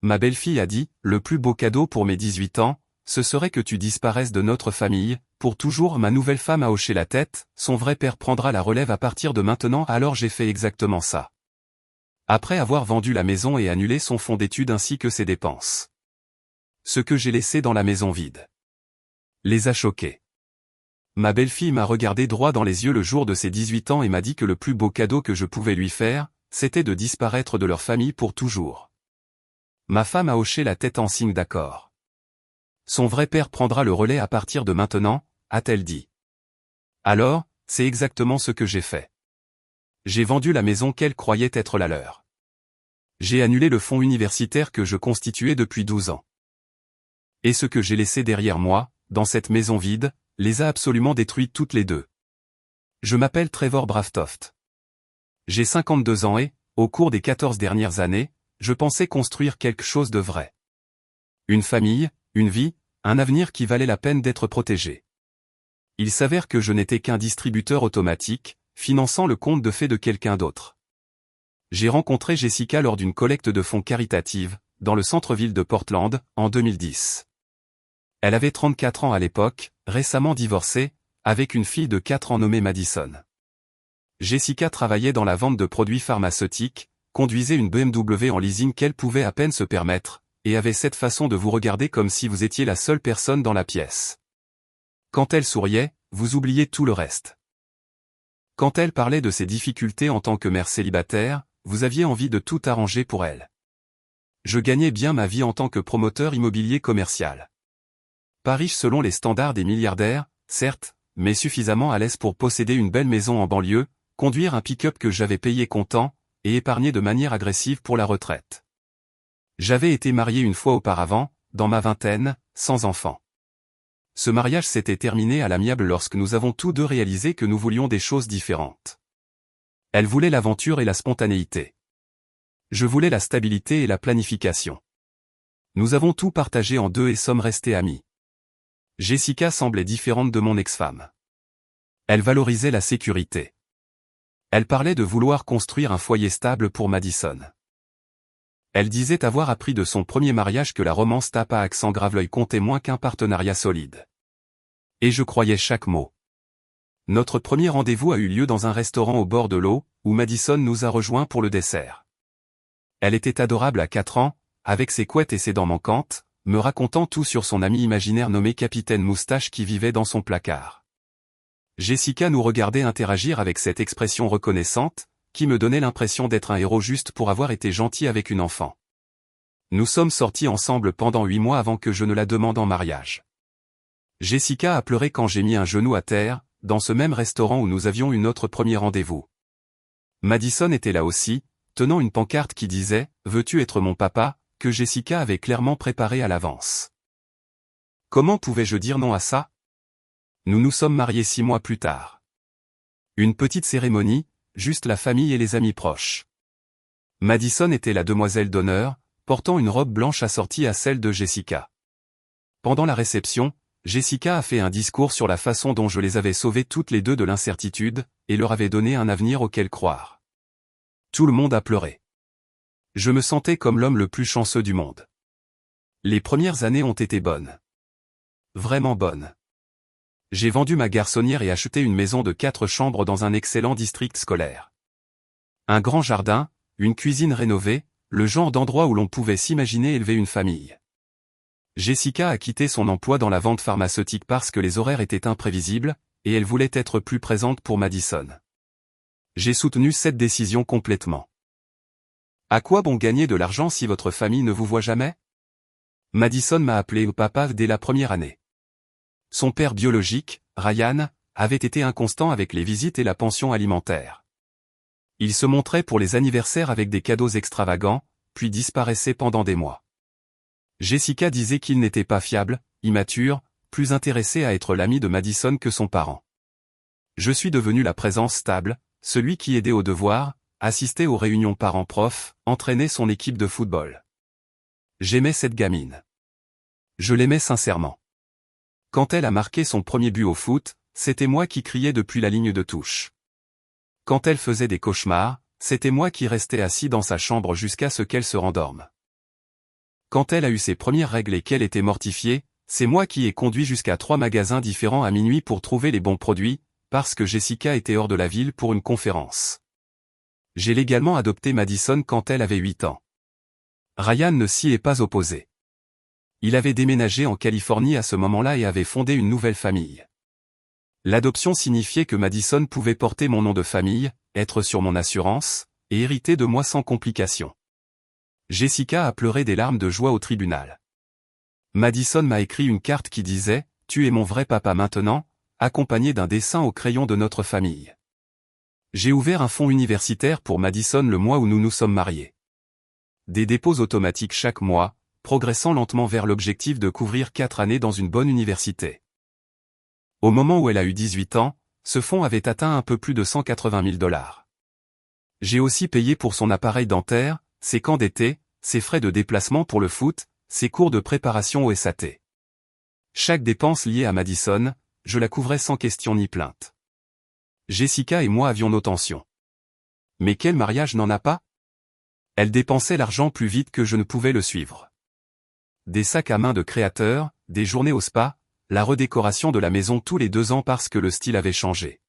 Ma belle-fille a dit, le plus beau cadeau pour mes 18 ans, ce serait que tu disparaisses de notre famille, pour toujours. Ma nouvelle femme a hoché la tête, son vrai père prendra la relève à partir de maintenant. Alors j'ai fait exactement ça. Après avoir vendu la maison et annulé son fonds d'études ainsi que ses dépenses. Ce que j'ai laissé dans la maison vide les a choqués. Ma belle-fille m'a regardé droit dans les yeux le jour de ses 18 ans et m'a dit que le plus beau cadeau que je pouvais lui faire, c'était de disparaître de leur famille pour toujours. Ma femme a hoché la tête en signe d'accord. Son vrai père prendra le relais à partir de maintenant, a-t-elle dit. Alors, c'est exactement ce que j'ai fait. J'ai vendu la maison qu'elle croyait être la leur. J'ai annulé le fonds universitaire que je constituais depuis 12 ans. Et ce que j'ai laissé derrière moi, dans cette maison vide, les a absolument détruites toutes les deux. Je m'appelle Trevor Bravetoft. J'ai 52 ans et, au cours des 14 dernières années, je pensais construire quelque chose de vrai. Une famille, une vie, un avenir qui valait la peine d'être protégé. Il s'avère que je n'étais qu'un distributeur automatique, finançant le conte de fées de quelqu'un d'autre. J'ai rencontré Jessica lors d'une collecte de fonds caritative, dans le centre-ville de Portland, en 2010. Elle avait 34 ans à l'époque, récemment divorcée, avec une fille de 4 ans nommée Madison. Jessica travaillait dans la vente de produits pharmaceutiques, conduisait une BMW en leasing qu'elle pouvait à peine se permettre, et avait cette façon de vous regarder comme si vous étiez la seule personne dans la pièce. Quand elle souriait, vous oubliez tout le reste. Quand elle parlait de ses difficultés en tant que mère célibataire, vous aviez envie de tout arranger pour elle. Je gagnais bien ma vie en tant que promoteur immobilier commercial. Pas riche selon les standards des milliardaires, certes, mais suffisamment à l'aise pour posséder une belle maison en banlieue, conduire un pick-up que j'avais payé comptant, et épargner de manière agressive pour la retraite. J'avais été marié une fois auparavant, dans ma vingtaine, sans enfant. Ce mariage s'était terminé à l'amiable lorsque nous avons tous deux réalisé que nous voulions des choses différentes. Elle voulait l'aventure et la spontanéité. Je voulais la stabilité et la planification. Nous avons tout partagé en deux et sommes restés amis. Jessica semblait différente de mon ex-femme. Elle valorisait la sécurité. Elle parlait de vouloir construire un foyer stable pour Madison. Elle disait avoir appris de son premier mariage que la romance tape à accent grave l'œil comptait moins qu'un partenariat solide. Et je croyais chaque mot. Notre premier rendez-vous a eu lieu dans un restaurant au bord de l'eau, où Madison nous a rejoints pour le dessert. Elle était adorable à 4 ans, avec ses couettes et ses dents manquantes, me racontant tout sur son ami imaginaire nommé Capitaine Moustache qui vivait dans son placard. Jessica nous regardait interagir avec cette expression reconnaissante, qui me donnait l'impression d'être un héros juste pour avoir été gentil avec une enfant. Nous sommes sortis ensemble pendant 8 mois avant que je ne la demande en mariage. Jessica a pleuré quand j'ai mis un genou à terre, dans ce même restaurant où nous avions eu notre premier rendez-vous. Madison était là aussi, tenant une pancarte qui disait « Veux-tu être mon papa ?» que Jessica avait clairement préparé à l'avance. Comment pouvais-je dire non à ça? Nous nous sommes mariés 6 mois plus tard. Une petite cérémonie, juste la famille et les amis proches. Madison était la demoiselle d'honneur, portant une robe blanche assortie à celle de Jessica. Pendant la réception, Jessica a fait un discours sur la façon dont je les avais sauvées toutes les deux de l'incertitude, et leur avais donné un avenir auquel croire. Tout le monde a pleuré. Je me sentais comme l'homme le plus chanceux du monde. Les premières années ont été bonnes. Vraiment bonnes. J'ai vendu ma garçonnière et acheté une maison de 4 chambres dans un excellent district scolaire. Un grand jardin, une cuisine rénovée, le genre d'endroit où l'on pouvait s'imaginer élever une famille. Jessica a quitté son emploi dans la vente pharmaceutique parce que les horaires étaient imprévisibles, et elle voulait être plus présente pour Madison. J'ai soutenu cette décision complètement. À quoi bon gagner de l'argent si votre famille ne vous voit jamais? Madison m'a appelé papa dès la première année. Son père biologique, Ryan, avait été inconstant avec les visites et la pension alimentaire. Il se montrait pour les anniversaires avec des cadeaux extravagants, puis disparaissait pendant des mois. Jessica disait qu'il n'était pas fiable, immature, plus intéressé à être l'ami de Madison que son parent. Je suis devenu la présence stable, celui qui aidait aux devoirs, assistait aux réunions parents-profs, entraînait son équipe de football. J'aimais cette gamine. Je l'aimais sincèrement. Quand elle a marqué son premier but au foot, c'était moi qui criais depuis la ligne de touche. Quand elle faisait des cauchemars, c'était moi qui restais assis dans sa chambre jusqu'à ce qu'elle se rendorme. Quand elle a eu ses premières règles et qu'elle était mortifiée, c'est moi qui ai conduit jusqu'à 3 magasins différents à minuit pour trouver les bons produits, parce que Jessica était hors de la ville pour une conférence. J'ai légalement adopté Madison quand elle avait 8 ans. Ryan ne s'y est pas opposé. Il avait déménagé en Californie à ce moment-là et avait fondé une nouvelle famille. L'adoption signifiait que Madison pouvait porter mon nom de famille, être sur mon assurance, et hériter de moi sans complication. Jessica a pleuré des larmes de joie au tribunal. Madison m'a écrit une carte qui disait « Tu es mon vrai papa maintenant », accompagnée d'un dessin au crayon de notre famille. J'ai ouvert un fonds universitaire pour Madison le mois où nous nous sommes mariés. Des dépôts automatiques chaque mois, progressant lentement vers l'objectif de couvrir 4 années dans une bonne université. Au moment où elle a eu 18 ans, ce fonds avait atteint un peu plus de 180 000 $. J'ai aussi payé pour son appareil dentaire, ses camps d'été, ses frais de déplacement pour le foot, ses cours de préparation au SAT. Chaque dépense liée à Madison, je la couvrais sans question ni plainte. Jessica et moi avions nos tensions. Mais quel mariage n'en a pas? Elle dépensait l'argent plus vite que je ne pouvais le suivre. Des sacs à main de créateurs, des journées au spa, la redécoration de la maison tous les 2 ans parce que le style avait changé.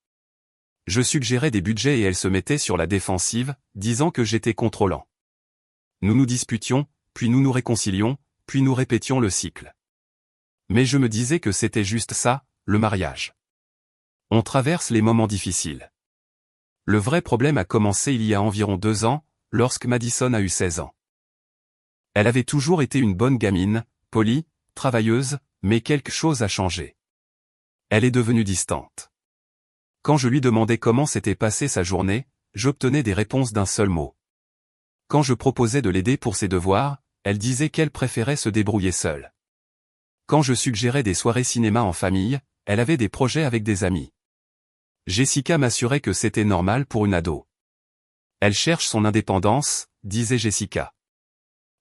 Je suggérais des budgets et elle se mettait sur la défensive, disant que j'étais contrôlant. Nous nous disputions, puis nous nous réconcilions, puis nous répétions le cycle. Mais je me disais que c'était juste ça, le mariage. On traverse les moments difficiles. Le vrai problème a commencé il y a environ 2 ans, lorsque Madison a eu 16 ans. Elle avait toujours été une bonne gamine, polie, travailleuse, mais quelque chose a changé. Elle est devenue distante. Quand je lui demandais comment s'était passée sa journée, j'obtenais des réponses d'un seul mot. Quand je proposais de l'aider pour ses devoirs, elle disait qu'elle préférait se débrouiller seule. Quand je suggérais des soirées cinéma en famille, elle avait des projets avec des amis. Jessica m'assurait que c'était normal pour une ado. Elle cherche son indépendance, disait Jessica.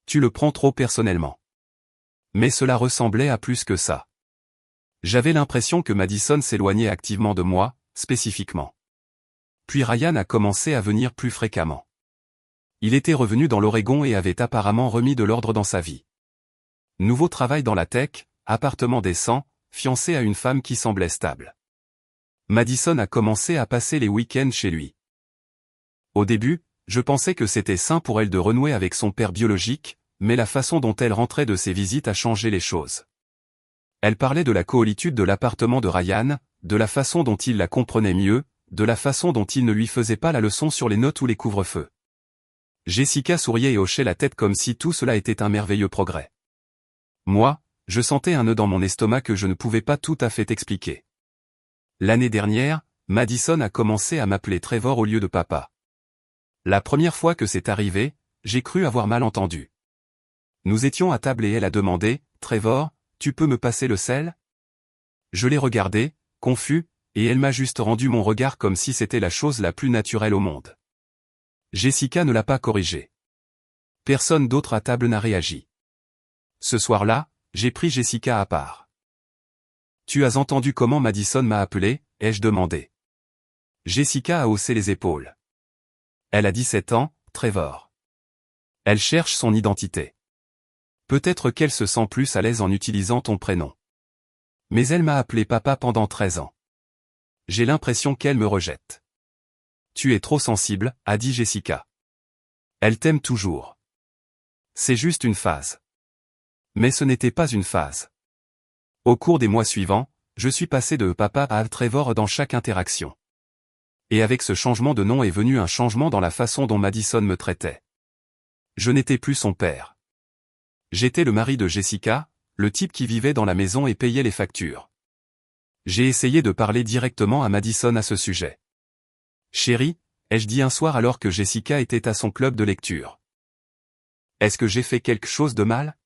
Tu le prends trop personnellement. Mais cela ressemblait à plus que ça. J'avais l'impression que Madison s'éloignait activement de moi, spécifiquement. Puis Ryan a commencé à venir plus fréquemment. Il était revenu dans l'Oregon et avait apparemment remis de l'ordre dans sa vie. Nouveau travail dans la tech, appartement décent, fiancé à une femme qui semblait stable. Madison a commencé à passer les week-ends chez lui. Au début, je pensais que c'était sain pour elle de renouer avec son père biologique, mais la façon dont elle rentrait de ses visites a changé les choses. Elle parlait de la coolitude de l'appartement de Ryan, de la façon dont il la comprenait mieux, de la façon dont il ne lui faisait pas la leçon sur les notes ou les couvre-feux. Jessica souriait et hochait la tête comme si tout cela était un merveilleux progrès. Moi, je sentais un nœud dans mon estomac que je ne pouvais pas tout à fait expliquer. L'année dernière, Madison a commencé à m'appeler Trevor au lieu de papa. La première fois que c'est arrivé, j'ai cru avoir mal entendu. Nous étions à table et elle a demandé, « Trevor, tu peux me passer le sel ?» Je l'ai regardé, confus, et elle m'a juste rendu mon regard comme si c'était la chose la plus naturelle au monde. Jessica ne l'a pas corrigé. Personne d'autre à table n'a réagi. Ce soir-là, j'ai pris Jessica à part. « Tu as entendu comment Madison m'a appelé ?» ai-je demandé. Jessica a haussé les épaules. Elle a 17 ans, Trevor. Elle cherche son identité. Peut-être qu'elle se sent plus à l'aise en utilisant ton prénom. Mais elle m'a appelé papa pendant 13 ans. J'ai l'impression qu'elle me rejette. Tu es trop sensible, a dit Jessica. Elle t'aime toujours. C'est juste une phase. Mais ce n'était pas une phase. Au cours des mois suivants, je suis passé de papa à Trevor dans chaque interaction. Et avec ce changement de nom est venu un changement dans la façon dont Madison me traitait. Je n'étais plus son père. J'étais le mari de Jessica, le type qui vivait dans la maison et payait les factures. J'ai essayé de parler directement à Madison à ce sujet. Chérie, ai-je dit un soir alors que Jessica était à son club de lecture. Est-ce que j'ai fait quelque chose de mal?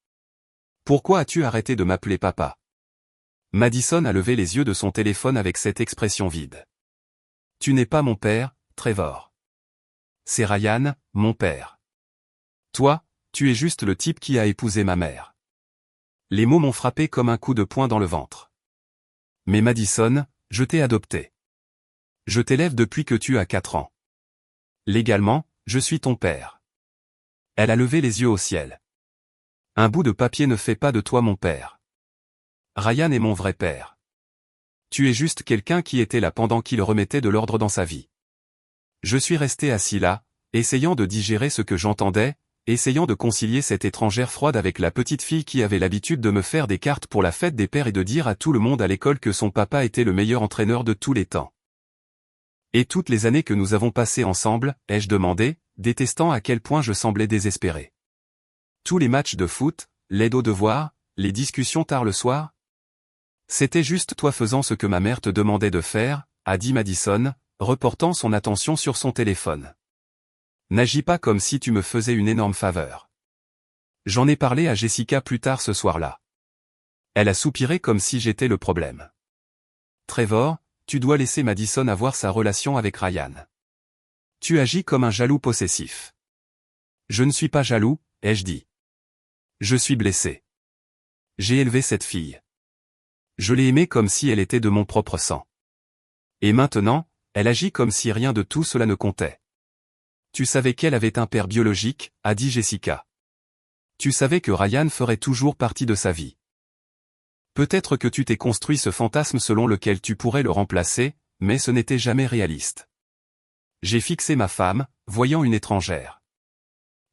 Pourquoi as-tu arrêté de m'appeler papa? Madison a levé les yeux de son téléphone avec cette expression vide. Tu n'es pas mon père, Trevor. C'est Ryan, mon père. Toi, tu es juste le type qui a épousé ma mère. Les mots m'ont frappé comme un coup de poing dans le ventre. Mais Madison, je t'ai adopté. Je t'élève depuis que tu as 4 ans. Légalement, je suis ton père. Elle a levé les yeux au ciel. Un bout de papier ne fait pas de toi mon père. Ryan est mon vrai père. Tu es juste quelqu'un qui était là pendant qu'il remettait de l'ordre dans sa vie. Je suis resté assis là, essayant de digérer ce que j'entendais, essayant de concilier cette étrangère froide avec la petite fille qui avait l'habitude de me faire des cartes pour la fête des pères et de dire à tout le monde à l'école que son papa était le meilleur entraîneur de tous les temps. Et toutes les années que nous avons passées ensemble, ai-je demandé, détestant à quel point je semblais désespéré. Tous les matchs de foot, l'aide aux devoirs, les discussions tard le soir. C'était juste toi faisant ce que ma mère te demandait de faire, a dit Madison, reportant son attention sur son téléphone. N'agis pas comme si tu me faisais une énorme faveur. J'en ai parlé à Jessica plus tard ce soir-là. Elle a soupiré comme si j'étais le problème. Trevor, tu dois laisser Madison avoir sa relation avec Ryan. Tu agis comme un jaloux possessif. Je ne suis pas jaloux, ai-je dit. Je suis blessé. J'ai élevé cette fille. Je l'ai aimée comme si elle était de mon propre sang. Et maintenant, elle agit comme si rien de tout cela ne comptait. Tu savais qu'elle avait un père biologique, a dit Jessica. Tu savais que Ryan ferait toujours partie de sa vie. Peut-être que tu t'es construit ce fantasme selon lequel tu pourrais le remplacer, mais ce n'était jamais réaliste. J'ai fixé ma femme, voyant une étrangère.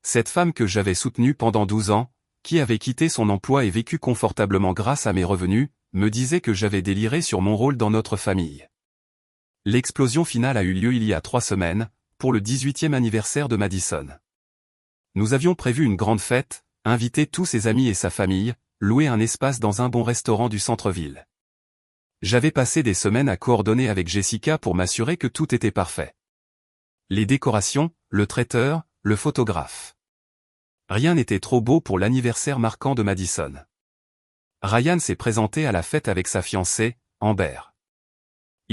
Cette femme que j'avais soutenue pendant 12 ans, qui avait quitté son emploi et vécu confortablement grâce à mes revenus, me disait que j'avais déliré sur mon rôle dans notre famille. L'explosion finale a eu lieu il y a 3 semaines, pour le 18e anniversaire de Madison. Nous avions prévu une grande fête, invité tous ses amis et sa famille, louer un espace dans un bon restaurant du centre-ville. J'avais passé des semaines à coordonner avec Jessica pour m'assurer que tout était parfait. Les décorations, le traiteur, le photographe. Rien n'était trop beau pour l'anniversaire marquant de Madison. Ryan s'est présenté à la fête avec sa fiancée, Amber.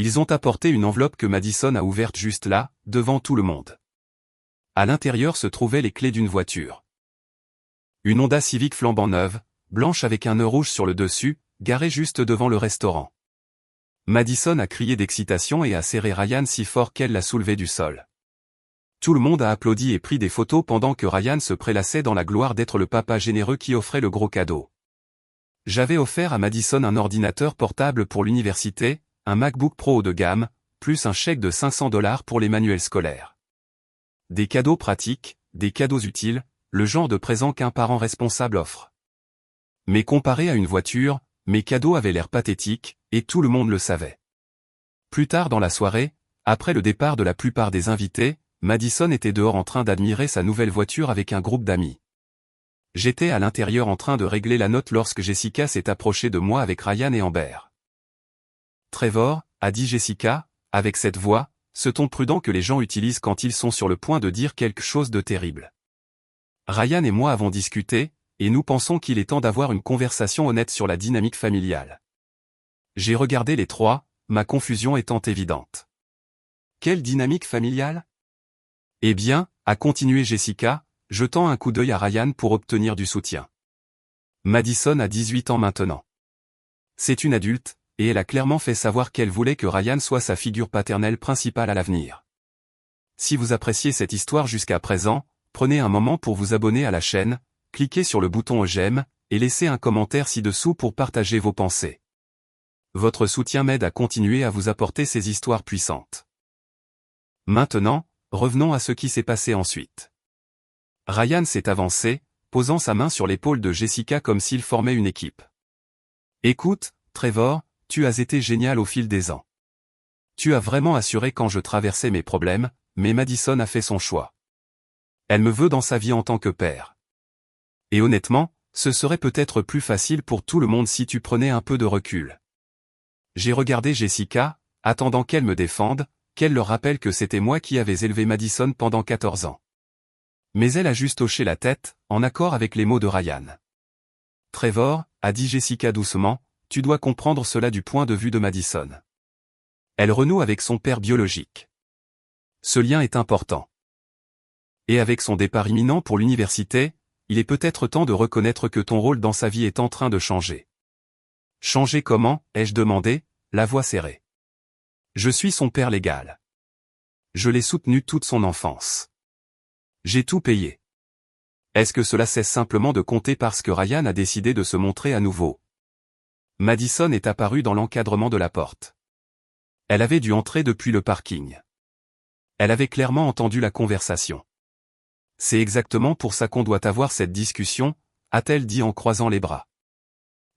Ils ont apporté une enveloppe que Madison a ouverte juste là, devant tout le monde. À l'intérieur se trouvaient les clés d'une voiture. Une Honda Civic flambant neuve, blanche avec un nœud rouge sur le dessus, garée juste devant le restaurant. Madison a crié d'excitation et a serré Ryan si fort qu'elle l'a soulevé du sol. Tout le monde a applaudi et pris des photos pendant que Ryan se prélassait dans la gloire d'être le papa généreux qui offrait le gros cadeau. J'avais offert à Madison un ordinateur portable pour l'université, un MacBook Pro haut de gamme, plus un chèque de $500 pour les manuels scolaires. Des cadeaux pratiques, des cadeaux utiles, le genre de présent qu'un parent responsable offre. Mais comparé à une voiture, mes cadeaux avaient l'air pathétiques, et tout le monde le savait. Plus tard dans la soirée, après le départ de la plupart des invités, Madison était dehors en train d'admirer sa nouvelle voiture avec un groupe d'amis. J'étais à l'intérieur en train de régler la note lorsque Jessica s'est approchée de moi avec Ryan et Amber. Trevor, a dit Jessica, avec cette voix, ce ton prudent que les gens utilisent quand ils sont sur le point de dire quelque chose de terrible. Ryan et moi avons discuté, et nous pensons qu'il est temps d'avoir une conversation honnête sur la dynamique familiale. J'ai regardé les trois, ma confusion étant évidente. Quelle dynamique familiale ? Eh bien, a continué Jessica, jetant un coup d'œil à Ryan pour obtenir du soutien. Madison a 18 ans maintenant. C'est une adulte, et elle a clairement fait savoir qu'elle voulait que Ryan soit sa figure paternelle principale à l'avenir. Si vous appréciez cette histoire jusqu'à présent, prenez un moment pour vous abonner à la chaîne, cliquez sur le bouton j'aime, et laissez un commentaire ci-dessous pour partager vos pensées. Votre soutien m'aide à continuer à vous apporter ces histoires puissantes. Maintenant, revenons à ce qui s'est passé ensuite. Ryan s'est avancé, posant sa main sur l'épaule de Jessica comme s'ils formaient une équipe. Écoute, Trevor, tu as été génial au fil des ans. Tu as vraiment assuré quand je traversais mes problèmes, mais Madison a fait son choix. Elle me veut dans sa vie en tant que père. Et honnêtement, ce serait peut-être plus facile pour tout le monde si tu prenais un peu de recul. J'ai regardé Jessica, attendant qu'elle me défende, qu'elle leur rappelle que c'était moi qui avais élevé Madison pendant 14 ans. Mais elle a juste hoché la tête, en accord avec les mots de Ryan. Trevor, a dit Jessica doucement, tu dois comprendre cela du point de vue de Madison. Elle renoue avec son père biologique. Ce lien est important. Et avec son départ imminent pour l'université, il est peut-être temps de reconnaître que ton rôle dans sa vie est en train de changer. Changer comment, ai-je demandé, la voix serrée. Je suis son père légal. Je l'ai soutenu toute son enfance. J'ai tout payé. Est-ce que cela cesse simplement de compter parce que Ryan a décidé de se montrer à nouveau? Madison est apparue dans l'encadrement de la porte. Elle avait dû entrer depuis le parking. Elle avait clairement entendu la conversation. C'est exactement pour ça qu'on doit avoir cette discussion, a-t-elle dit en croisant les bras.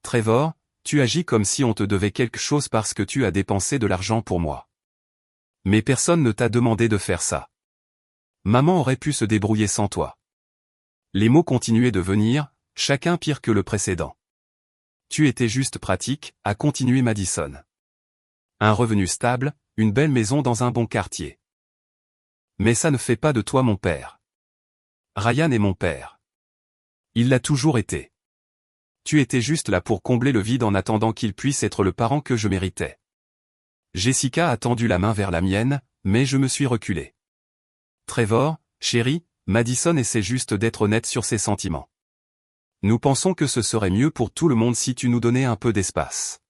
Trevor, tu agis comme si on te devait quelque chose parce que tu as dépensé de l'argent pour moi. Mais personne ne t'a demandé de faire ça. Maman aurait pu se débrouiller sans toi. Les mots continuaient de venir, chacun pire que le précédent. Tu étais juste pratique, a continué Madison. Un revenu stable, une belle maison dans un bon quartier. Mais ça ne fait pas de toi mon père. Ryan est mon père. Il l'a toujours été. Tu étais juste là pour combler le vide en attendant qu'il puisse être le parent que je méritais. Jessica a tendu la main vers la mienne, mais je me suis reculé. Trevor, chérie, Madison essaie juste d'être honnête sur ses sentiments. Nous pensons que ce serait mieux pour tout le monde si tu nous donnais un peu d'espace.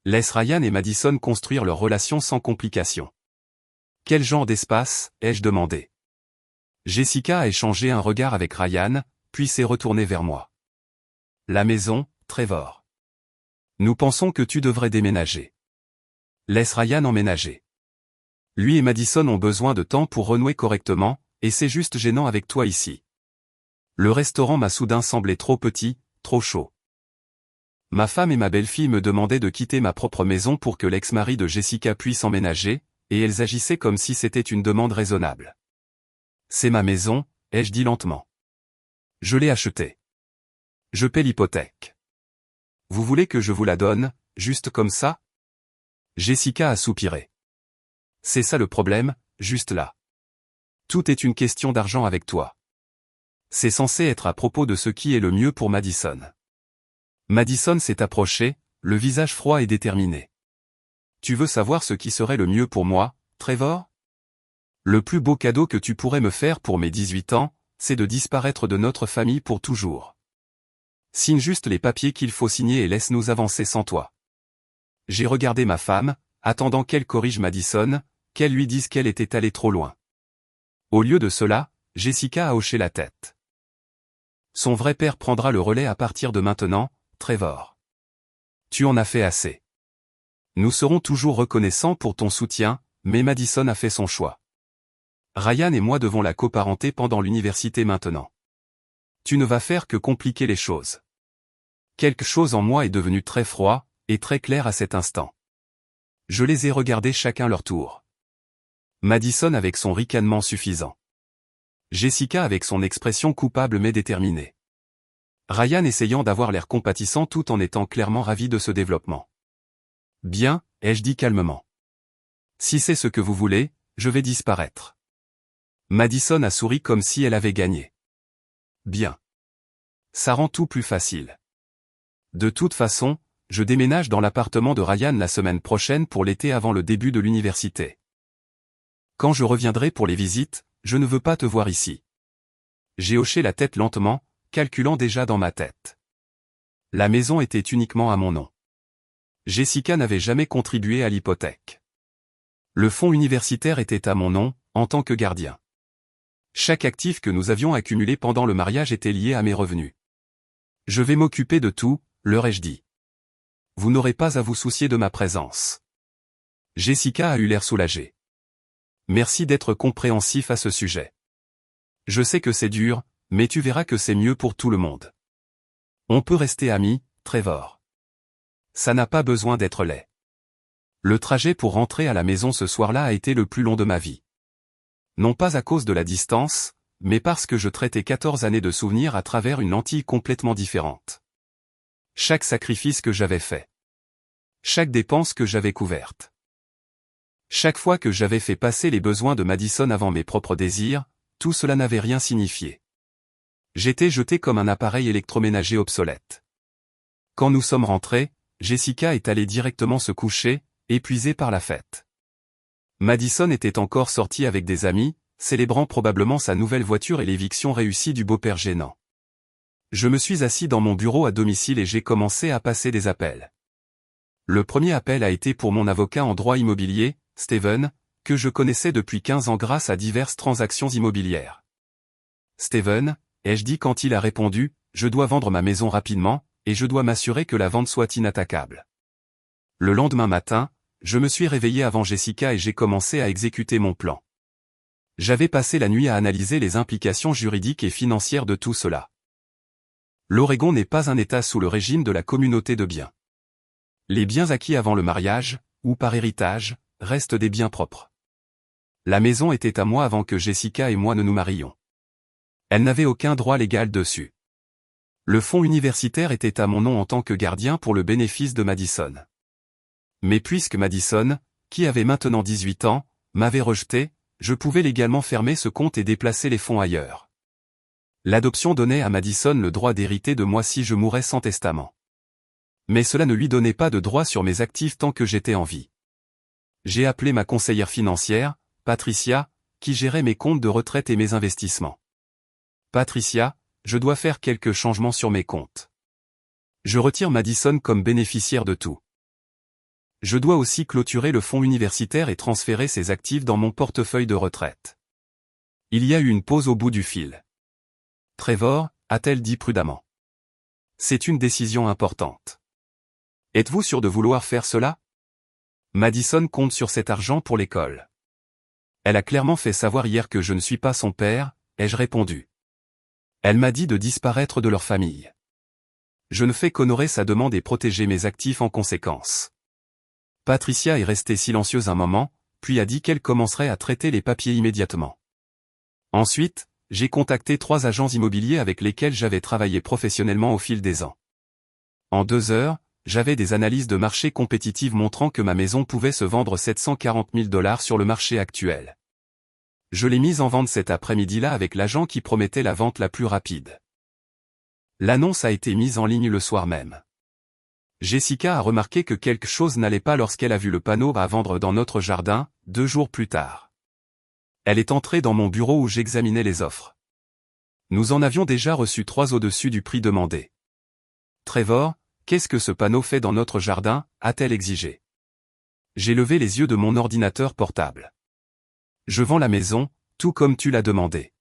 Laisse Ryan et Madison construire leur relation sans complications. Quel genre d'espace, ai-je demandé. Jessica a échangé un regard avec Ryan, puis s'est retournée vers moi. La maison, Trevor. Nous pensons que tu devrais déménager. Laisse Ryan emménager. Lui et Madison ont besoin de temps pour renouer correctement, et c'est juste gênant avec toi ici. Le restaurant m'a soudain semblé trop petit, trop chaud. Ma femme et ma belle-fille me demandaient de quitter ma propre maison pour que l'ex-mari de Jessica puisse emménager, et elles agissaient comme si c'était une demande raisonnable. C'est ma maison, ai-je dit lentement. Je l'ai achetée. Je paie l'hypothèque. Vous voulez que je vous la donne, juste comme ça? Jessica a soupiré. C'est ça le problème, juste là. Tout est une question d'argent avec toi. C'est censé être à propos de ce qui est le mieux pour Madison. Madison s'est approchée, le visage froid et déterminé. Tu veux savoir ce qui serait le mieux pour moi, Trevor? Le plus beau cadeau que tu pourrais me faire pour mes 18 ans, c'est de disparaître de notre famille pour toujours. Signe juste les papiers qu'il faut signer et laisse-nous avancer sans toi. J'ai regardé ma femme, attendant qu'elle corrige Madison, qu'elle lui dise qu'elle était allée trop loin. Au lieu de cela, Jessica a hoché la tête. Son vrai père prendra le relais à partir de maintenant, Trevor. Tu en as fait assez. Nous serons toujours reconnaissants pour ton soutien, mais Madison a fait son choix. Ryan et moi devons la coparenter pendant l'université maintenant. Tu ne vas faire que compliquer les choses. Quelque chose en moi est devenu très froid, et très clair à cet instant. Je les ai regardés chacun leur tour. Madison avec son ricanement suffisant. Jessica avec son expression coupable mais déterminée. Ryan essayant d'avoir l'air compatissant tout en étant clairement ravi de ce développement. Bien, ai-je dit calmement. Si c'est ce que vous voulez, je vais disparaître. Madison a souri comme si elle avait gagné. Bien. Ça rend tout plus facile. De toute façon, je déménage dans l'appartement de Ryan la semaine prochaine pour l'été avant le début de l'université. Quand je reviendrai pour les visites, je ne veux pas te voir ici. J'ai hoché la tête lentement, calculant déjà dans ma tête. La maison était uniquement à mon nom. Jessica n'avait jamais contribué à l'hypothèque. Le fonds universitaire était à mon nom, en tant que gardien. Chaque actif que nous avions accumulé pendant le mariage était lié à mes revenus. Je vais m'occuper de tout, leur ai-je dit. Vous n'aurez pas à vous soucier de ma présence. Jessica a eu l'air soulagée. Merci d'être compréhensif à ce sujet. Je sais que c'est dur, mais tu verras que c'est mieux pour tout le monde. On peut rester amis, Trevor. Ça n'a pas besoin d'être laid. Le trajet pour rentrer à la maison ce soir-là a été le plus long de ma vie. Non pas à cause de la distance, mais parce que je traitais 14 années de souvenirs à travers une lentille complètement différente. Chaque sacrifice que j'avais fait. Chaque dépense que j'avais couverte. Chaque fois que j'avais fait passer les besoins de Madison avant mes propres désirs, tout cela n'avait rien signifié. J'étais jeté comme un appareil électroménager obsolète. Quand nous sommes rentrés, Jessica est allée directement se coucher, épuisée par la fête. Madison était encore sortie avec des amis, célébrant probablement sa nouvelle voiture et l'éviction réussie du beau-père gênant. Je me suis assis dans mon bureau à domicile et j'ai commencé à passer des appels. Le premier appel a été pour mon avocat en droit immobilier, Steven, que je connaissais depuis 15 ans grâce à diverses transactions immobilières. Steven, ai-je dit quand il a répondu, je dois vendre ma maison rapidement, et je dois m'assurer que la vente soit inattaquable. Le lendemain matin, je me suis réveillé avant Jessica et j'ai commencé à exécuter mon plan. J'avais passé la nuit à analyser les implications juridiques et financières de tout cela. L'Oregon n'est pas un État sous le régime de la communauté de biens. Les biens acquis avant le mariage, ou par héritage, restent des biens propres. La maison était à moi avant que Jessica et moi ne nous marions. Elle n'avait aucun droit légal dessus. Le fonds universitaire était à mon nom en tant que gardien pour le bénéfice de Madison. Mais puisque Madison, qui avait maintenant 18 ans, m'avait rejeté, je pouvais légalement fermer ce compte et déplacer les fonds ailleurs. L'adoption donnait à Madison le droit d'hériter de moi si je mourais sans testament. Mais cela ne lui donnait pas de droit sur mes actifs tant que j'étais en vie. J'ai appelé ma conseillère financière, Patricia, qui gérait mes comptes de retraite et mes investissements. Patricia, je dois faire quelques changements sur mes comptes. Je retire Madison comme bénéficiaire de tout. Je dois aussi clôturer le fonds universitaire et transférer ses actifs dans mon portefeuille de retraite. Il y a eu une pause au bout du fil. Trevor, a-t-elle dit prudemment. C'est une décision importante. Êtes-vous sûr de vouloir faire cela? Madison compte sur cet argent pour l'école. Elle a clairement fait savoir hier que je ne suis pas son père, ai-je répondu. Elle m'a dit de disparaître de leur famille. Je ne fais qu'honorer sa demande et protéger mes actifs en conséquence. Patricia est restée silencieuse un moment, puis a dit qu'elle commencerait à traiter les papiers immédiatement. Ensuite, j'ai contacté 3 agents immobiliers avec lesquels j'avais travaillé professionnellement au fil des ans. En 2 heures, j'avais des analyses de marché compétitives montrant que ma maison pouvait se vendre 740 000 $ sur le marché actuel. Je l'ai mise en vente cet après-midi-là avec l'agent qui promettait la vente la plus rapide. L'annonce a été mise en ligne le soir même. Jessica a remarqué que quelque chose n'allait pas lorsqu'elle a vu le panneau à vendre dans notre jardin, 2 jours plus tard. Elle est entrée dans mon bureau où j'examinais les offres. Nous en avions déjà reçu 3 au-dessus du prix demandé. Trevor, qu'est-ce que ce panneau fait dans notre jardin, a-t-elle exigé. J'ai levé les yeux de mon ordinateur portable. Je vends la maison, tout comme tu l'as demandé.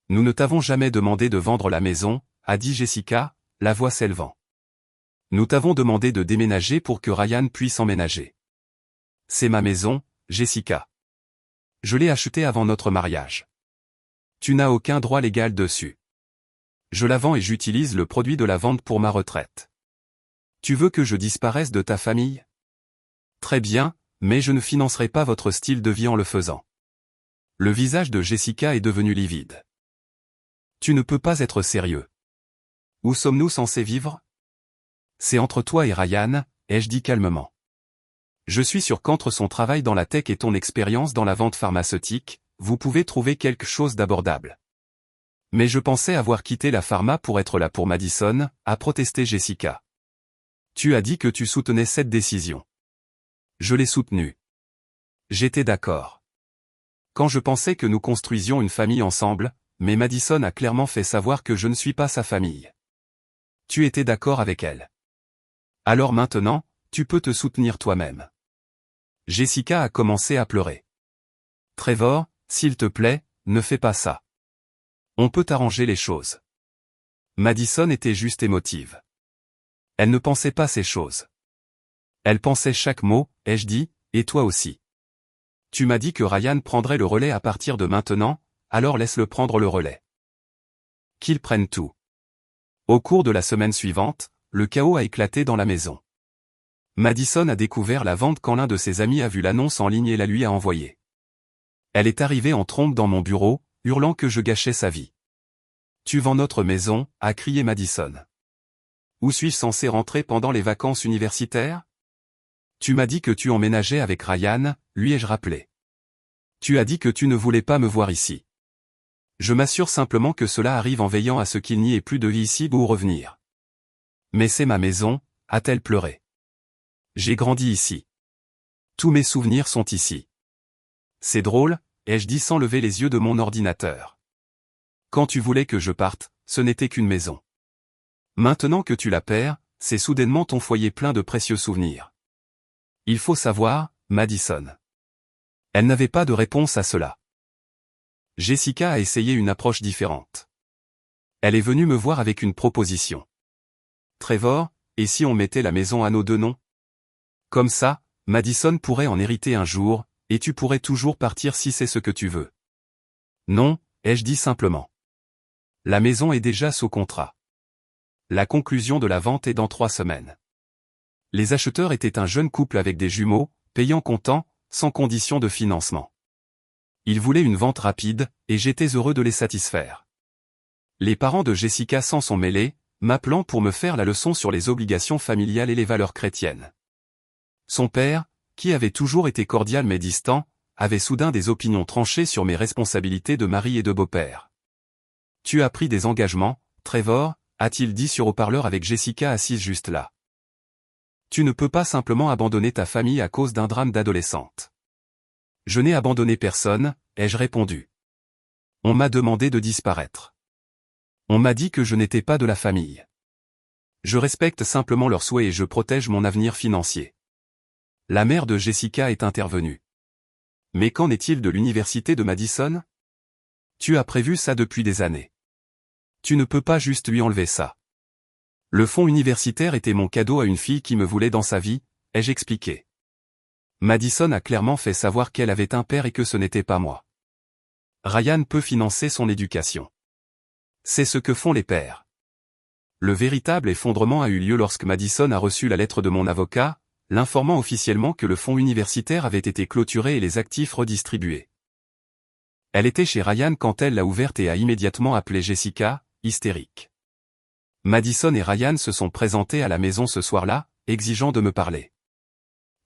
Nous ne t'avons jamais demandé de vendre la maison, a dit Jessica, la voix s'élevant. Nous t'avons demandé de déménager pour que Ryan puisse emménager. C'est ma maison, Jessica. Je l'ai achetée avant notre mariage. Tu n'as aucun droit légal dessus. Je la vends et j'utilise le produit de la vente pour ma retraite. Tu veux que je disparaisse de ta famille? Très bien, mais je ne financerai pas votre style de vie en le faisant. Le visage de Jessica est devenu livide. Tu ne peux pas être sérieux. Où sommes-nous censés vivre? C'est entre toi et Ryan, ai-je dit calmement. Je suis sûr qu'entre son travail dans la tech et ton expérience dans la vente pharmaceutique, vous pouvez trouver quelque chose d'abordable. Mais je pensais avoir quitté la pharma pour être là pour Madison, a protesté Jessica. Tu as dit que tu soutenais cette décision. Je l'ai soutenue. J'étais d'accord. Quand je pensais que nous construisions une famille ensemble, mais Madison a clairement fait savoir que je ne suis pas sa famille. Tu étais d'accord avec elle. Alors maintenant, tu peux te soutenir toi-même. Jessica a commencé à pleurer. Trevor, s'il te plaît, ne fais pas ça. On peut arranger les choses. Madison était juste émotive. Elle ne pensait pas ces choses. Elle pensait chaque mot, ai-je dit, et toi aussi. Tu m'as dit que Ryan prendrait le relais à partir de maintenant, alors laisse-le prendre le relais. Qu'il prenne tout. Au cours de la semaine suivante, le chaos a éclaté dans la maison. Madison a découvert la vente quand l'un de ses amis a vu l'annonce en ligne et la lui a envoyée. Elle est arrivée en trombe dans mon bureau, hurlant que je gâchais sa vie. Tu vends notre maison, a crié Madison. Où suis-je censé rentrer pendant les vacances universitaires? Tu m'as dit que tu emménageais avec Ryan, lui ai-je rappelé. Tu as dit que tu ne voulais pas me voir ici. Je m'assure simplement que cela arrive en veillant à ce qu'il n'y ait plus de vie ici ou revenir. Mais c'est ma maison, a-t-elle pleuré. J'ai grandi ici. Tous mes souvenirs sont ici. C'est drôle, ai-je dit sans lever les yeux de mon ordinateur. Quand tu voulais que je parte, ce n'était qu'une maison. Maintenant que tu la perds, c'est soudainement ton foyer plein de précieux souvenirs. Il faut savoir, Madison. Elle n'avait pas de réponse à cela. Jessica a essayé une approche différente. Elle est venue me voir avec une proposition. Trevor, et si on mettait la maison à nos deux noms? Comme ça, Madison pourrait en hériter un jour, et tu pourrais toujours partir si c'est ce que tu veux. Non, ai-je dit simplement. La maison est déjà sous contrat. La conclusion de la vente est dans 3 semaines. Les acheteurs étaient un jeune couple avec des jumeaux, payant comptant, sans condition de financement. Ils voulaient une vente rapide, et j'étais heureux de les satisfaire. Les parents de Jessica s'en sont mêlés, m'appelant pour me faire la leçon sur les obligations familiales et les valeurs chrétiennes. Son père, qui avait toujours été cordial mais distant, avait soudain des opinions tranchées sur mes responsabilités de mari et de beau-père. « Tu as pris des engagements, Trevor » a-t-il dit sur haut-parleur avec Jessica assise juste là. « Tu ne peux pas simplement abandonner ta famille à cause d'un drame d'adolescente. »« Je n'ai abandonné personne, ai-je répondu. On m'a demandé de disparaître. On m'a dit que je n'étais pas de la famille. Je respecte simplement leurs souhaits et je protège mon avenir financier. » La mère de Jessica est intervenue. « Mais qu'en est-il de l'université de Madison? Tu as prévu ça depuis des années. Tu ne peux pas juste lui enlever ça. Le fonds universitaire était mon cadeau à une fille qui me voulait dans sa vie, ai-je expliqué. Madison a clairement fait savoir qu'elle avait un père et que ce n'était pas moi. Ryan peut financer son éducation. C'est ce que font les pères. Le véritable effondrement a eu lieu lorsque Madison a reçu la lettre de mon avocat, l'informant officiellement que le fonds universitaire avait été clôturé et les actifs redistribués. Elle était chez Ryan quand elle l'a ouverte et a immédiatement appelé Jessica, hystérique. Madison et Ryan se sont présentés à la maison ce soir-là, exigeant de me parler.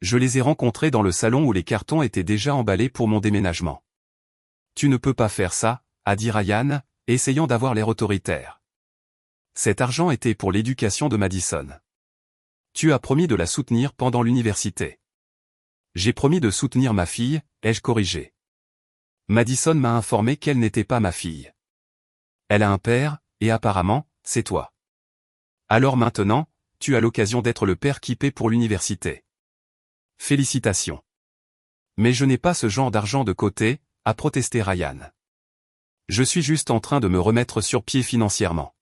Je les ai rencontrés dans le salon où les cartons étaient déjà emballés pour mon déménagement. « Tu ne peux pas faire ça », a dit Ryan, essayant d'avoir l'air autoritaire. Cet argent était pour l'éducation de Madison. Tu as promis de la soutenir pendant l'université. J'ai promis de soutenir ma fille, ai-je corrigé. Madison m'a informé qu'elle n'était pas ma fille. Elle a un père, et apparemment, c'est toi. Alors maintenant, tu as l'occasion d'être le père qui paie pour l'université. Félicitations. Mais je n'ai pas ce genre d'argent de côté, a protesté Ryan. Je suis juste en train de me remettre sur pied financièrement.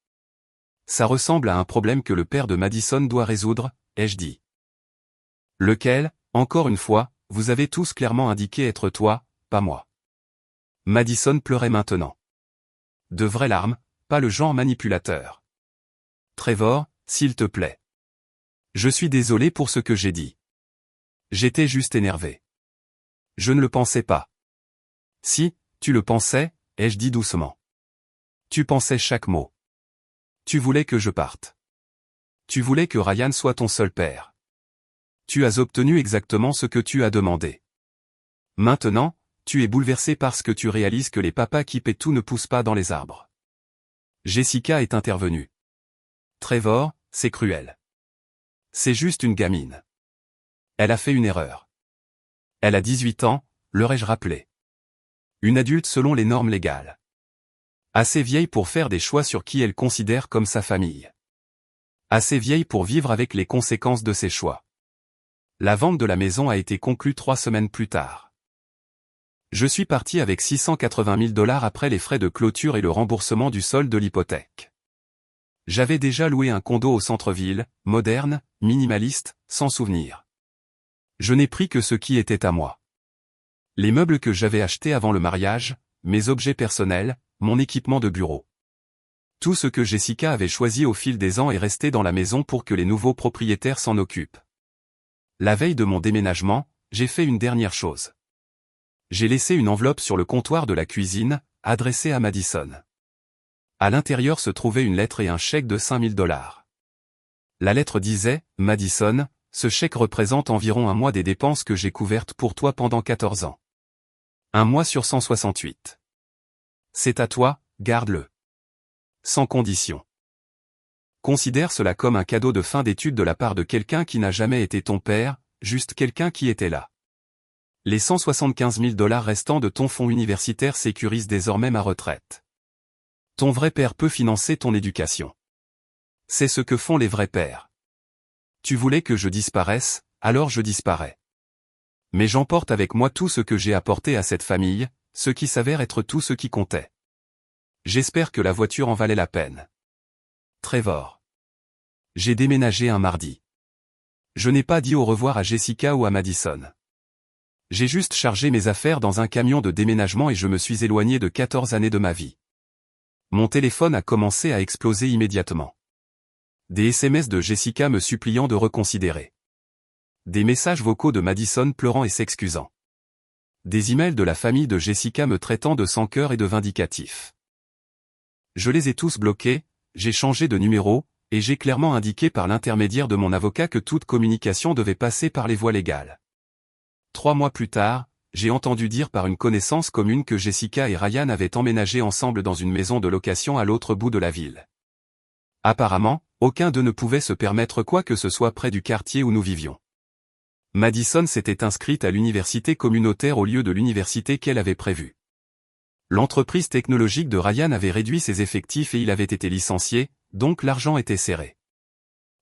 Ça ressemble à un problème que le père de Madison doit résoudre, ai-je dit. Lequel, encore une fois, vous avez tous clairement indiqué être toi, pas moi. Madison pleurait maintenant. De vraies larmes, pas le genre manipulateur. Trevor, s'il te plaît. Je suis désolé pour ce que j'ai dit. J'étais juste énervé. Je ne le pensais pas. Si, tu le pensais, ai-je dit doucement. Tu pensais chaque mot. Tu voulais que je parte. Tu voulais que Ryan soit ton seul père. Tu as obtenu exactement ce que tu as demandé. Maintenant, tu es bouleversé parce que tu réalises que les papas qui paient tout ne poussent pas dans les arbres. Jessica est intervenue. Trevor, c'est cruel. C'est juste une gamine. Elle a fait une erreur. Elle a 18 ans, leur ai-je rappelé. Une adulte selon les normes légales. Assez vieille pour faire des choix sur qui elle considère comme sa famille. Assez vieille pour vivre avec les conséquences de ses choix. La vente de la maison a été conclue 3 semaines plus tard. Je suis parti avec 680 000 $ après les frais de clôture et le remboursement du solde de l'hypothèque. J'avais déjà loué un condo au centre-ville, moderne, minimaliste, sans souvenir. Je n'ai pris que ce qui était à moi. Les meubles que j'avais achetés avant le mariage, mes objets personnels, mon équipement de bureau. Tout ce que Jessica avait choisi au fil des ans est resté dans la maison pour que les nouveaux propriétaires s'en occupent. La veille de mon déménagement, j'ai fait une dernière chose. J'ai laissé une enveloppe sur le comptoir de la cuisine, adressée à Madison. À l'intérieur se trouvait une lettre et un chèque de 5 000 $. La lettre disait, « Madison, ce chèque représente environ un mois des dépenses que j'ai couvertes pour toi pendant 14 ans. Un mois sur 168. C'est à toi, garde-le. Sans condition. Considère cela comme un cadeau de fin d'études de la part de quelqu'un qui n'a jamais été ton père, juste quelqu'un qui était là. Les 175 000 $ restants de ton fonds universitaire sécurisent désormais ma retraite. Ton vrai père peut financer ton éducation. C'est ce que font les vrais pères. Tu voulais que je disparaisse, alors je disparais. Mais j'emporte avec moi tout ce que j'ai apporté à cette famille, ce qui s'avère être tout ce qui comptait. J'espère que la voiture en valait la peine. Trevor. J'ai déménagé un mardi. Je n'ai pas dit au revoir à Jessica ou à Madison. J'ai juste chargé mes affaires dans un camion de déménagement et je me suis éloigné de 14 années de ma vie. Mon téléphone a commencé à exploser immédiatement. Des SMS de Jessica me suppliant de reconsidérer. Des messages vocaux de Madison pleurant et s'excusant. Des emails de la famille de Jessica me traitant de sans-cœur et de vindicatif. Je les ai tous bloqués, j'ai changé de numéro, et j'ai clairement indiqué par l'intermédiaire de mon avocat que toute communication devait passer par les voies légales. 3 mois plus tard, j'ai entendu dire par une connaissance commune que Jessica et Ryan avaient emménagé ensemble dans une maison de location à l'autre bout de la ville. Apparemment, aucun d'eux ne pouvait se permettre quoi que ce soit près du quartier où nous vivions. Madison s'était inscrite à l'université communautaire au lieu de l'université qu'elle avait prévue. L'entreprise technologique de Ryan avait réduit ses effectifs et il avait été licencié, donc l'argent était serré.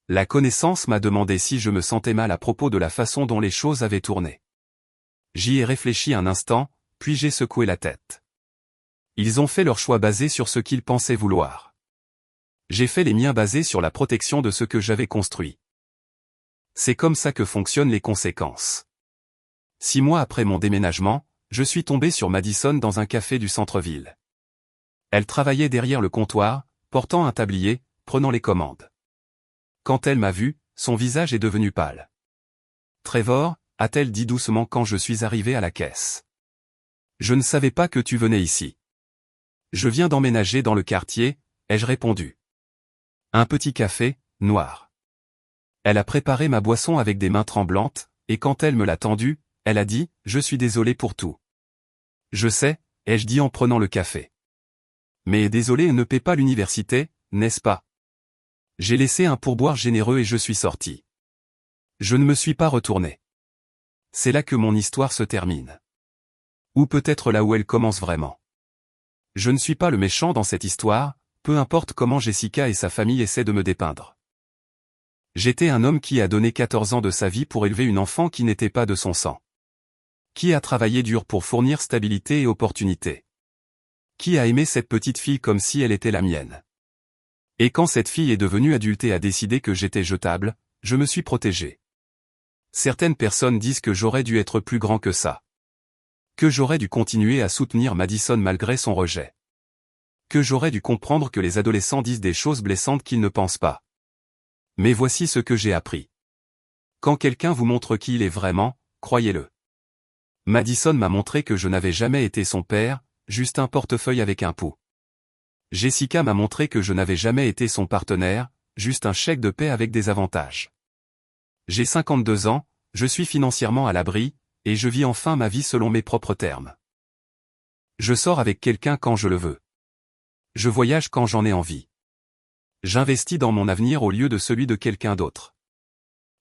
La connaissance m'a demandé si je me sentais mal à propos de la façon dont les choses avaient tourné. J'y ai réfléchi un instant, puis j'ai secoué la tête. Ils ont fait leur choix basé sur ce qu'ils pensaient vouloir. J'ai fait les miens basés sur la protection de ce que j'avais construit. C'est comme ça que fonctionnent les conséquences. 6 mois après mon déménagement, je suis tombé sur Madison dans un café du centre-ville. Elle travaillait derrière le comptoir, portant un tablier, prenant les commandes. Quand elle m'a vu, son visage est devenu pâle. « Trevor », a-t-elle dit doucement quand je suis arrivé à la caisse. « Je ne savais pas que tu venais ici. »« Je viens d'emménager dans le quartier », ai-je répondu. « Un petit café, noir. » Elle a préparé ma boisson avec des mains tremblantes, et quand elle me l'a tendue, elle a dit « Je suis désolé pour tout. »« Je sais », ai-je dit en prenant le café. « Mais désolé ne paie pas l'université, n'est-ce pas ? » J'ai laissé un pourboire généreux et je suis sorti. Je ne me suis pas retourné. C'est là que mon histoire se termine. Ou peut-être là où elle commence vraiment. Je ne suis pas le méchant dans cette histoire, peu importe comment Jessica et sa famille essaient de me dépeindre. J'étais un homme qui a donné 14 ans de sa vie pour élever une enfant qui n'était pas de son sang. Qui a travaillé dur pour fournir stabilité et opportunité. Qui a aimé cette petite fille comme si elle était la mienne. Et quand cette fille est devenue adulte et a décidé que j'étais jetable, je me suis protégé. Certaines personnes disent que j'aurais dû être plus grand que ça. Que j'aurais dû continuer à soutenir Madison malgré son rejet. Que j'aurais dû comprendre que les adolescents disent des choses blessantes qu'ils ne pensent pas. Mais voici ce que j'ai appris. Quand quelqu'un vous montre qui il est vraiment, croyez-le. Madison m'a montré que je n'avais jamais été son père, juste un portefeuille avec un pouls. Jessica m'a montré que je n'avais jamais été son partenaire, juste un chèque de paie avec des avantages. J'ai 52 ans, je suis financièrement à l'abri, et je vis enfin ma vie selon mes propres termes. Je sors avec quelqu'un quand je le veux. Je voyage quand j'en ai envie. J'investis dans mon avenir au lieu de celui de quelqu'un d'autre.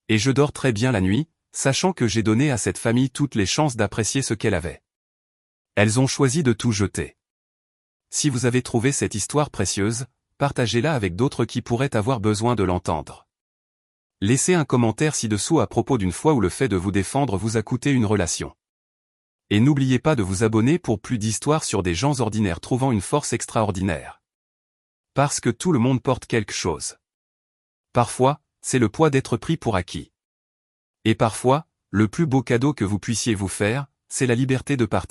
Et je dors très bien la nuit, sachant que j'ai donné à cette famille toutes les chances d'apprécier ce qu'elle avait. Elles ont choisi de tout jeter. Si vous avez trouvé cette histoire précieuse, partagez-la avec d'autres qui pourraient avoir besoin de l'entendre. Laissez un commentaire ci-dessous à propos d'une fois où le fait de vous défendre vous a coûté une relation. Et n'oubliez pas de vous abonner pour plus d'histoires sur des gens ordinaires trouvant une force extraordinaire. Parce que tout le monde porte quelque chose. Parfois, c'est le poids d'être pris pour acquis. Et parfois, le plus beau cadeau que vous puissiez vous faire, c'est la liberté de partir.